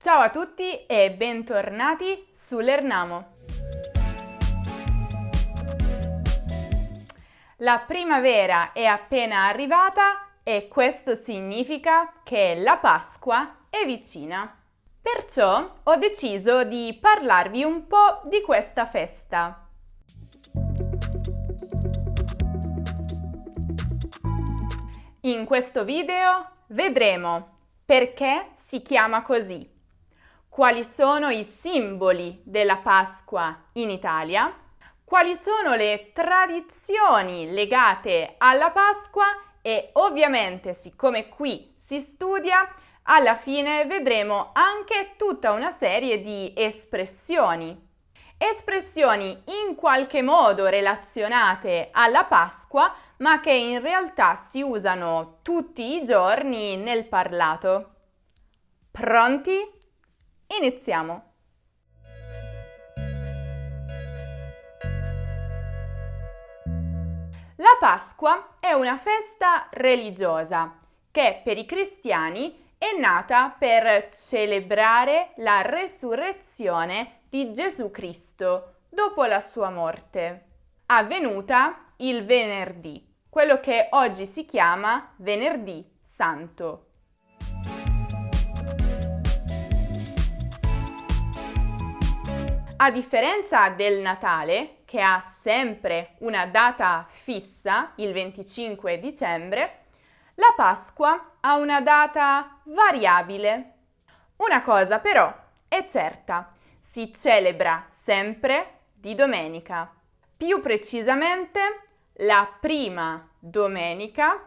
Ciao a tutti e bentornati su Lernamo. La primavera è appena arrivata e questo significa che la Pasqua è vicina. Perciò ho deciso di parlarvi un po' di questa festa. In questo video vedremo perché si chiama così, quali sono i simboli della Pasqua in Italia, quali sono le tradizioni legate alla Pasqua e ovviamente, siccome qui si studia, alla fine vedremo anche tutta una serie di espressioni. Espressioni in qualche modo relazionate alla Pasqua, ma che in realtà si usano tutti i giorni nel parlato. Pronti? Iniziamo! La Pasqua è una festa religiosa che per i cristiani è nata per celebrare la resurrezione di Gesù Cristo dopo la sua morte, avvenuta il venerdì, quello che oggi si chiama Venerdì Santo. A differenza del Natale, che ha sempre una data fissa, il 25 dicembre, la Pasqua ha una data variabile. Una cosa però è certa, si celebra sempre di domenica. Più precisamente, la prima domenica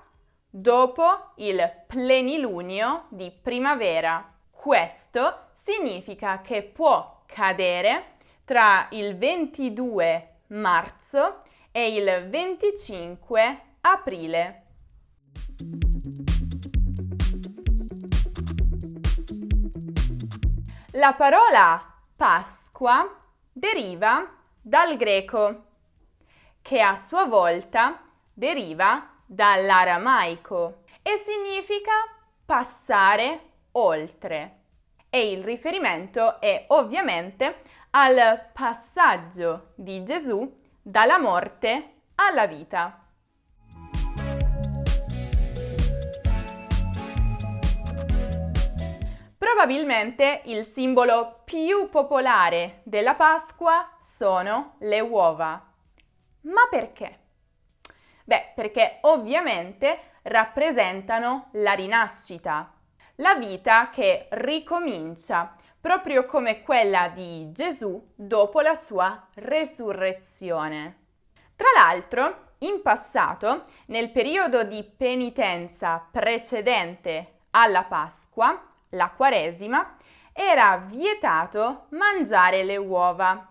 dopo il plenilunio di primavera. Questo significa che può cadere tra il 22 marzo e il 25 aprile. La parola Pasqua deriva dal greco, che a sua volta deriva dall'aramaico e significa passare oltre. E il riferimento è ovviamente al passaggio di Gesù dalla morte alla vita. Probabilmente il simbolo più popolare della Pasqua sono le uova. Ma perché? Beh, perché ovviamente rappresentano la rinascita, la vita che ricomincia, proprio come quella di Gesù dopo la sua resurrezione. Tra l'altro, in passato, nel periodo di penitenza precedente alla Pasqua, la Quaresima, era vietato mangiare le uova,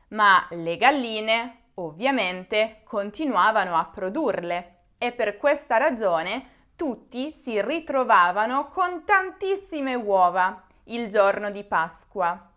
ma le galline ovviamente continuavano a produrle e per questa ragione tutti si ritrovavano con tantissime uova il giorno di Pasqua.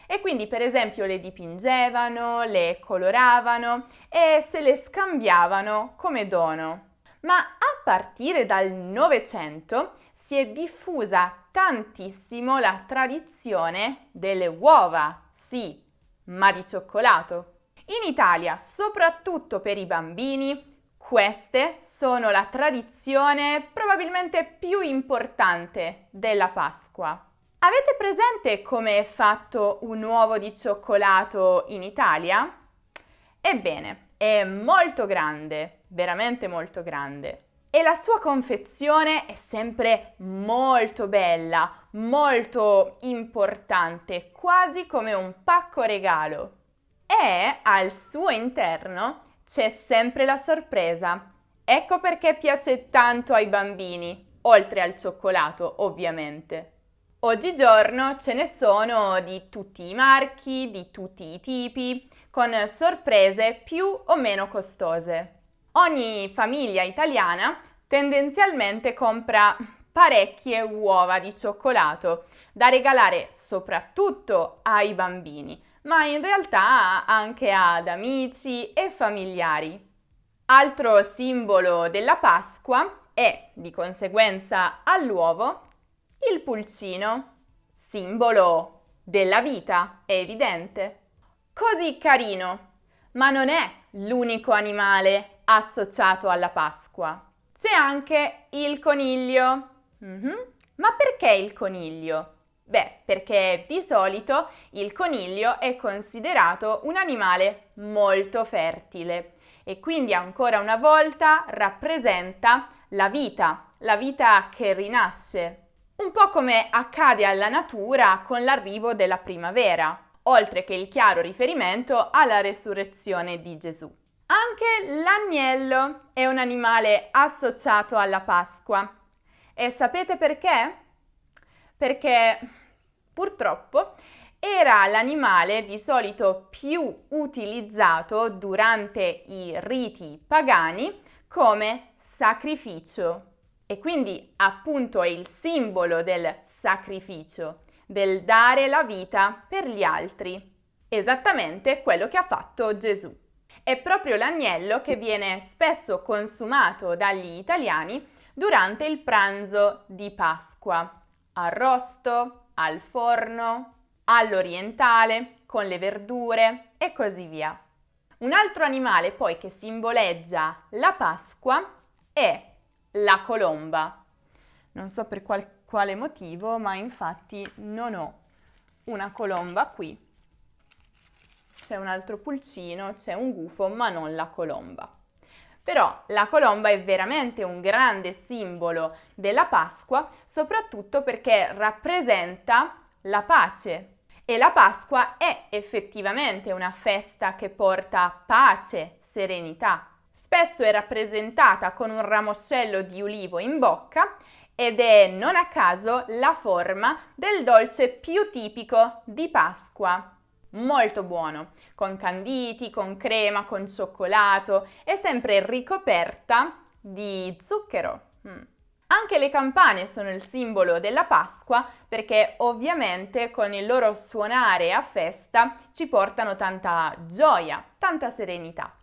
E quindi per esempio le dipingevano, le coloravano e se le scambiavano come dono. Ma a partire dal Novecento si è diffusa tantissimo la tradizione delle uova, sì, ma di cioccolato. In Italia, soprattutto per i bambini, queste sono la tradizione probabilmente più importante della Pasqua. Avete presente come è fatto un uovo di cioccolato in Italia? Ebbene, è molto grande, veramente molto grande. E la sua confezione è sempre molto bella, molto importante, quasi come un pacco regalo. E al suo interno c'è sempre la sorpresa. Ecco perché piace tanto ai bambini, oltre al cioccolato, ovviamente. Oggigiorno ce ne sono di tutti i marchi, di tutti i tipi, con sorprese più o meno costose. Ogni famiglia italiana tendenzialmente compra parecchie uova di cioccolato da regalare soprattutto ai bambini, ma in realtà anche ad amici e familiari. Altro simbolo della Pasqua e, di conseguenza, all'uovo, il pulcino. simbolo della vita, è evidente. Così carino, ma non è l'unico animale associato alla Pasqua. C'è anche il coniglio. Ma perché il coniglio? Beh, perché di solito il coniglio è considerato un animale molto fertile e quindi ancora una volta rappresenta la vita che rinasce. Un po' come accade alla natura con l'arrivo della primavera, oltre che il chiaro riferimento alla resurrezione di Gesù. Anche l'agnello è un animale associato alla Pasqua. E sapete perché? Perché purtroppo era l'animale di solito più utilizzato durante i riti pagani come sacrificio. E quindi appunto è il simbolo del sacrificio, del dare la vita per gli altri. Esattamente quello che ha fatto Gesù. È proprio l'agnello che viene spesso consumato dagli italiani durante il pranzo di Pasqua, arrosto, al forno, all'orientale, con le verdure e così via. Un altro animale poi che simboleggia la Pasqua è la colomba. Non so per quale motivo, ma infatti non ho una colomba qui. C'è un altro pulcino, c'è un gufo, ma non la colomba. Però la colomba è veramente un grande simbolo della Pasqua, soprattutto perché rappresenta la pace. E la Pasqua è effettivamente una festa che porta pace, serenità. Spesso è rappresentata con un ramoscello di ulivo in bocca ed è non a caso la forma del dolce più tipico di Pasqua. Molto buono, con canditi, con crema, con cioccolato e sempre ricoperta di zucchero. Anche le campane sono il simbolo della Pasqua perché ovviamente con il loro suonare a festa ci portano tanta gioia, tanta serenità.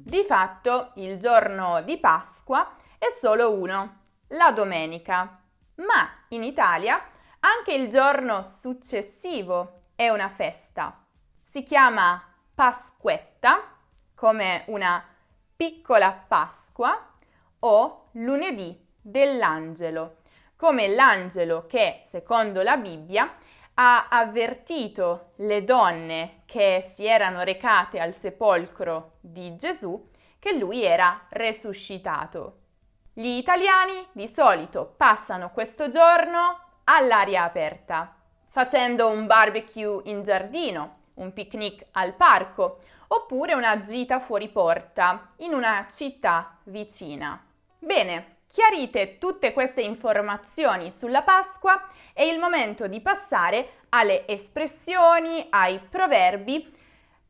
Di fatto il giorno di Pasqua è solo uno, la domenica, ma in Italia anche il giorno successivo è una festa. Si chiama Pasquetta, come una piccola Pasqua, o lunedì dell'angelo, come l'angelo che, secondo la Bibbia, ha avvertito le donne che si erano recate al sepolcro di Gesù che lui era resuscitato. Gli italiani di solito passano questo giorno all'aria aperta, facendo un barbecue in giardino, un picnic al parco, oppure una gita fuori porta in una città vicina. Bene, chiarite tutte queste informazioni sulla Pasqua, è il momento di passare alle espressioni, ai proverbi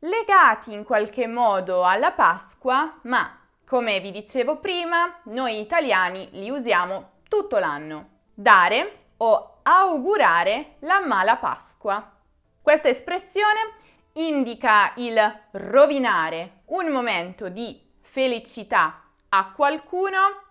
legati in qualche modo alla Pasqua, ma come vi dicevo prima, noi italiani li usiamo tutto l'anno. Dare o augurare la mala Pasqua. Questa espressione indica il rovinare un momento di felicità a qualcuno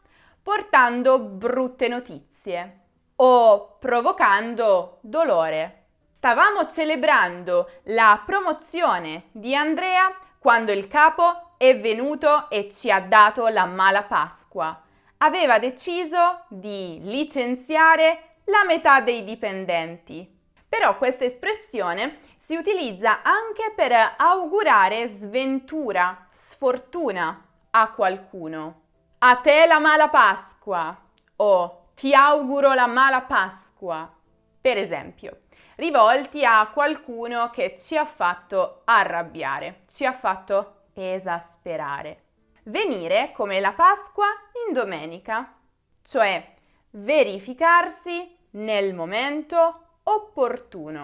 portando brutte notizie o provocando dolore. Stavamo celebrando la promozione di Andrea quando il capo è venuto e ci ha dato la mala Pasqua. Aveva deciso di licenziare la metà dei dipendenti. Però questa espressione si utilizza anche per augurare sventura, sfortuna a qualcuno. A te la mala Pasqua o ti auguro la mala Pasqua, per esempio, rivolti a qualcuno che ci ha fatto arrabbiare, ci ha fatto esasperare. Venire come la Pasqua in domenica, cioè verificarsi nel momento opportuno.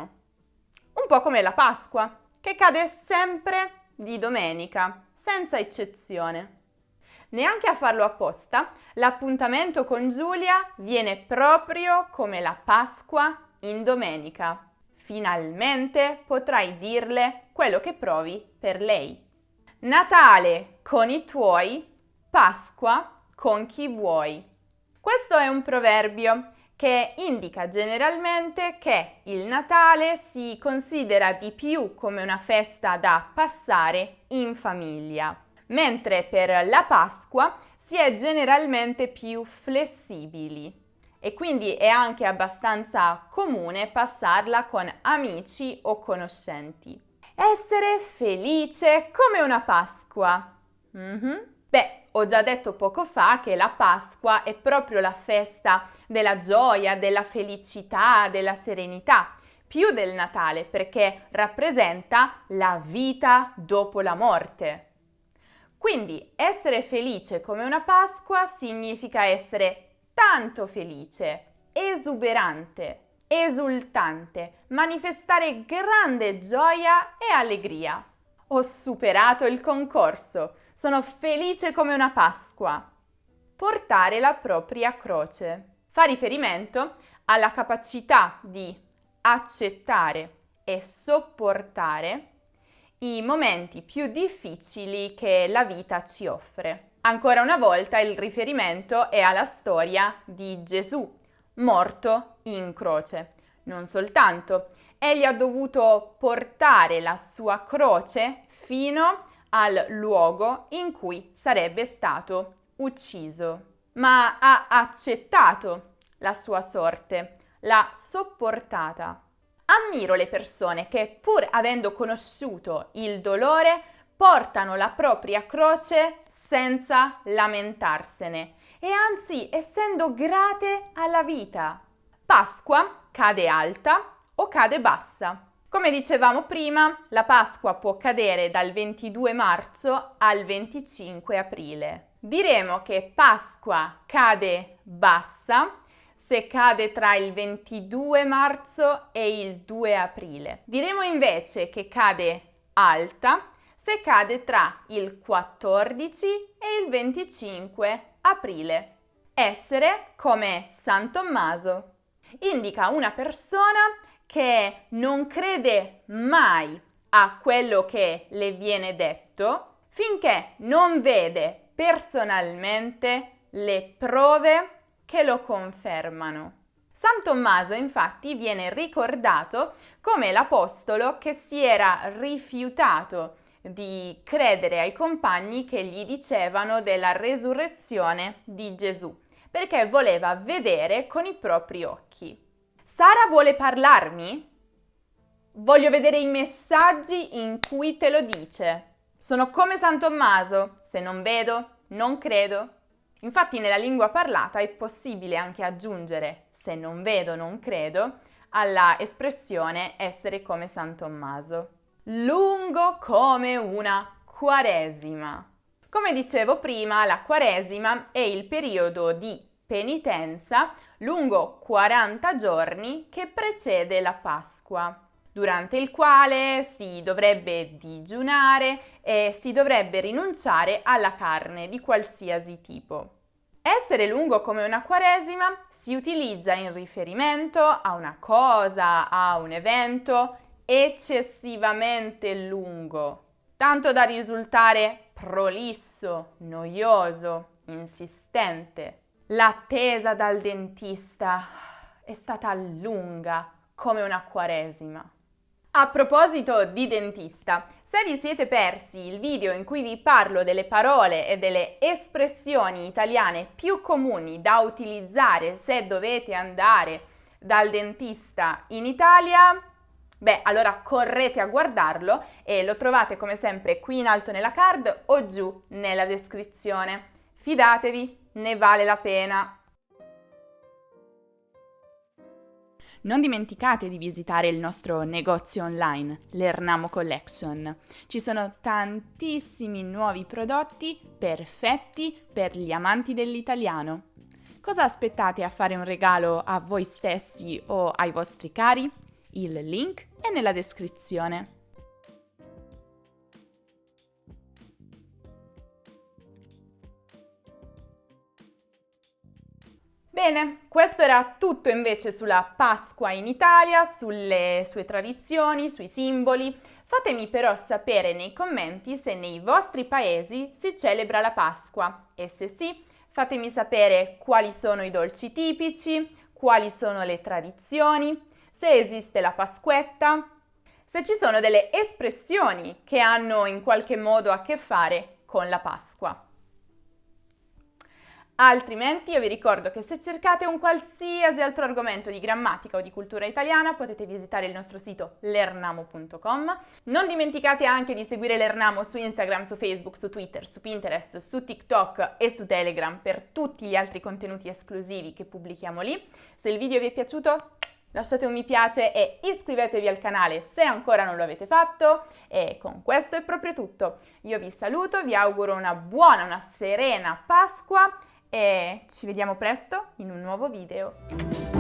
Un po' come la Pasqua, che cade sempre di domenica, senza eccezione. Neanche a farlo apposta, l'appuntamento con Giulia viene proprio come la Pasqua in domenica. Finalmente potrai dirle quello che provi per lei. Natale con i tuoi, Pasqua con chi vuoi. Questo è un proverbio che indica generalmente che il Natale si considera di più come una festa da passare in famiglia, mentre per la Pasqua si è generalmente più flessibili e quindi è anche abbastanza comune passarla con amici o conoscenti. Essere felice come una Pasqua. Beh, ho già detto poco fa che la Pasqua è proprio la festa della gioia, della felicità, della serenità, più del Natale, perché rappresenta la vita dopo la morte. Quindi essere felice come una Pasqua significa essere tanto felice, esuberante, esultante, manifestare grande gioia e allegria. Ho superato il concorso, sono felice come una Pasqua. Portare la propria croce fa riferimento alla capacità di accettare e sopportare i momenti più difficili che la vita ci offre. Ancora una volta il riferimento è alla storia di Gesù, morto in croce. Non soltanto, egli ha dovuto portare la sua croce fino al luogo in cui sarebbe stato ucciso, ma ha accettato la sua sorte, l'ha sopportata. Ammiro le persone che, pur avendo conosciuto il dolore, portano la propria croce senza lamentarsene e anzi essendo grate alla vita. Pasqua cade alta o cade bassa. Come dicevamo prima, la Pasqua può cadere dal 22 marzo al 25 aprile. Diremo che Pasqua cade bassa se cade tra il 22 marzo e il 2 aprile. Diremo invece che cade alta se cade tra il 14 e il 25 aprile. Essere come San Tommaso indica una persona che non crede mai a quello che le viene detto finché non vede personalmente le prove che lo confermano. San Tommaso infatti viene ricordato come l'apostolo che si era rifiutato di credere ai compagni che gli dicevano della resurrezione di Gesù, perché voleva vedere con i propri occhi. Sara vuole parlarmi? Voglio vedere i messaggi in cui te lo dice. Sono come San Tommaso, se non vedo, non credo. Infatti nella lingua parlata è possibile anche aggiungere se non vedo, non credo alla espressione essere come San Tommaso. Lungo come una Quaresima. Come dicevo prima, la Quaresima è il periodo di penitenza lungo 40 giorni che precede la Pasqua, durante il quale si dovrebbe digiunare e si dovrebbe rinunciare alla carne di qualsiasi tipo. Essere lungo come una Quaresima si utilizza in riferimento a una cosa, a un evento eccessivamente lungo, tanto da risultare prolisso, noioso, insistente. L'attesa dal dentista è stata lunga come una Quaresima. A proposito di dentista, se vi siete persi il video in cui vi parlo delle parole e delle espressioni italiane più comuni da utilizzare se dovete andare dal dentista in Italia, beh, allora correte a guardarlo e lo trovate come sempre qui in alto nella card o giù nella descrizione. Fidatevi, ne vale la pena. Non dimenticate di visitare il nostro negozio online, l'Ernamo Collection. Ci sono tantissimi nuovi prodotti perfetti per gli amanti dell'italiano. Cosa aspettate a fare un regalo a voi stessi o ai vostri cari? Il link è nella descrizione. Bene, questo era tutto invece sulla Pasqua in Italia, sulle sue tradizioni, sui simboli. Fatemi però sapere nei commenti se nei vostri paesi si celebra la Pasqua e se sì, Fatemi sapere quali sono i dolci tipici, quali sono le tradizioni, se esiste la Pasquetta, se ci sono delle espressioni che hanno in qualche modo a che fare con la Pasqua. Altrimenti io vi ricordo che se cercate un qualsiasi altro argomento di grammatica o di cultura italiana potete visitare il nostro sito lernamo.com. Non dimenticate anche di seguire Lernamo su Instagram, su Facebook, su Twitter, su Pinterest, su TikTok e su Telegram per tutti gli altri contenuti esclusivi che pubblichiamo lì. Se il video vi è piaciuto, lasciate un mi piace e iscrivetevi al canale se ancora non lo avete fatto. E con questo è proprio tutto. Io vi saluto, vi auguro una buona, una serena Pasqua e ci vediamo presto in un nuovo video.